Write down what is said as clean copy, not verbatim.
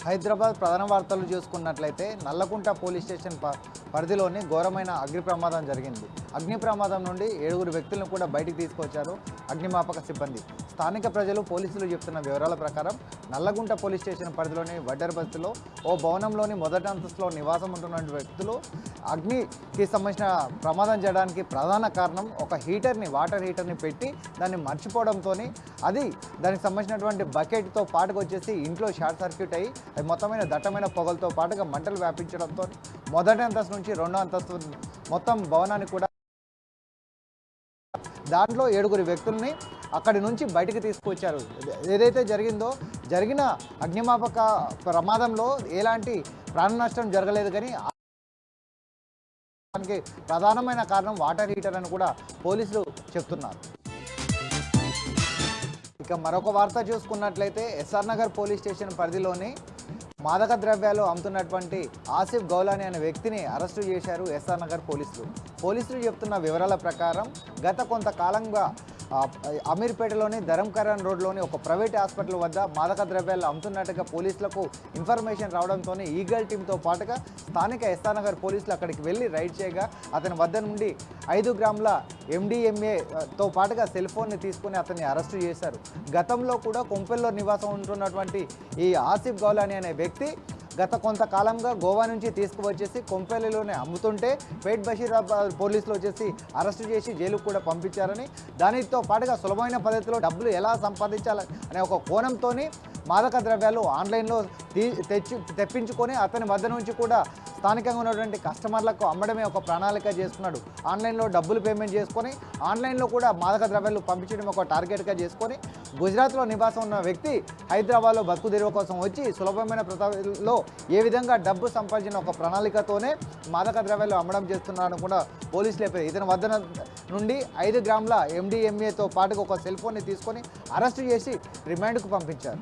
హైదరాబాద్ ప్రధాన వార్తలు చూసుకున్నట్లయితే నల్లకుంట పోలీస్ స్టేషన్ పరిధిలోని ఘోరమైన అగ్ని ప్రమాదం జరిగింది. అగ్ని ప్రమాదం నుండి 7 వ్యక్తులను కూడా బయటికి తీసుకొచ్చారు అగ్నిమాపక సిబ్బంది. స్థానిక ప్రజలు పోలీసులు చెప్తున్న వివరాల ప్రకారం నల్లగుంట పోలీస్ స్టేషన్ పరిధిలోని వడ్డర్ బస్తీలో ఓ భవనంలోని మొదటి అంతస్తులో నివాసం ఉంటున్న వ్యక్తులు అగ్నికి సంబంధించిన ప్రమాదం చేయడానికి ప్రధాన కారణం ఒక వాటర్ హీటర్ని పెట్టి దాన్ని మర్చిపోవడంతో దానికి సంబంధించినటువంటి బకెట్తో పాటుకు వచ్చేసి ఇంట్లో షార్ట్ సర్క్యూట్ అయ్యి అది మొత్తమైన దట్టమైన పొగలతో పాటుగా మంటలు వ్యాపించడంతో మొదటి అంతస్తు నుంచి 2వ అంతస్తు మొత్తం భవనాన్ని కూడా దాంట్లో 7 వ్యక్తుల్ని అక్కడి నుంచి బయటికి తీసుకొచ్చారు. ఏదైతే జరిగిన అగ్నిమాపక ప్రమాదంలో ఎలాంటి ప్రాణ నష్టం జరగలేదు, కానీ దానికి ప్రధానమైన కారణం వాటర్ హీటర్ అని కూడా పోలీసులు చెప్తున్నారు. ఇక మరొక వార్త చూసుకున్నట్లయితే ఎస్ఆర్ నగర్ పోలీస్ స్టేషన్ పరిధిలోని మాదక ద్రవ్యాలు అమ్ముతున్నటువంటి ఆసిఫ్ గౌలాని అనే వ్యక్తిని అరెస్టు చేశారు ఎస్ఆర్ నగర్ పోలీసులు చెప్తున్న వివరాల ప్రకారం గత కొంతకాలంగా అమీర్పేటలోని ధరంకరణ్ రోడ్లోని ఒక ప్రైవేట్ హాస్పిటల్ వద్ద మాదక ద్రవ్యాలు అమ్ముతున్నట్టుగా పోలీసులకు ఇన్ఫర్మేషన్ రావడంతో ఈగల్ టీంతో పాటుగా స్థానిక ఎస్ఆర్ నగర్ పోలీసులు అక్కడికి వెళ్ళి రైడ్ చేయగా అతని వద్ద నుండి 5 గ్రాముల MDMAతో పాటుగా సెల్ ఫోన్ని తీసుకుని అతన్ని అరెస్టు చేశారు. గతంలో కూడా కొంపెల్లో నివాసం ఉంటున్నటువంటి ఈ ఆసిఫ్ గౌలాని అనే వ్యక్తి గత కొంతకాలంగా గోవా నుంచి తీసుకువచ్చేసి కొంపెల్లిలోనే అమ్ముతుంటే పేట్ బషీరాబాద్ పోలీసులు వచ్చేసి అరెస్టు చేసి జైలుకు కూడా పంపించారని, దానితో పాటుగా సులభమైన పద్ధతిలో డబ్బులు ఎలా సంపాదించాలి అనే ఒక కోణంతో మాదక ద్రవ్యాలు ఆన్లైన్లో తెప్పించుకొని అతని వద్ద నుంచి కూడా స్థానికంగా ఉన్నటువంటి కస్టమర్లకు అమ్మడమే ఒక ప్రణాళిక చేసుకున్నాడు. ఆన్లైన్లో డబ్బులు పేమెంట్ చేసుకొని ఆన్లైన్లో కూడా మాదక ద్రవ్యాలు పంపించడం ఒక టార్గెట్గా చేసుకొని గుజరాత్లో నివాసం ఉన్న వ్యక్తి హైదరాబాద్లో బతుకు తెరువు కోసం వచ్చి సులభమైన ప్రతాలో ఏ విధంగా డబ్బు సంపాదించిన ఒక ప్రణాళికతోనే మాదక ద్రవ్యాలు అమ్మడం చేస్తున్నారని కూడా పోలీసులు చెప్పారు. ఇతని వద్ద నుండి 5 గ్రాముల MDMAతో పాటుగా ఒక సెల్ ఫోన్ని తీసుకొని అరెస్టు చేసి రిమాండ్కు పంపించారు.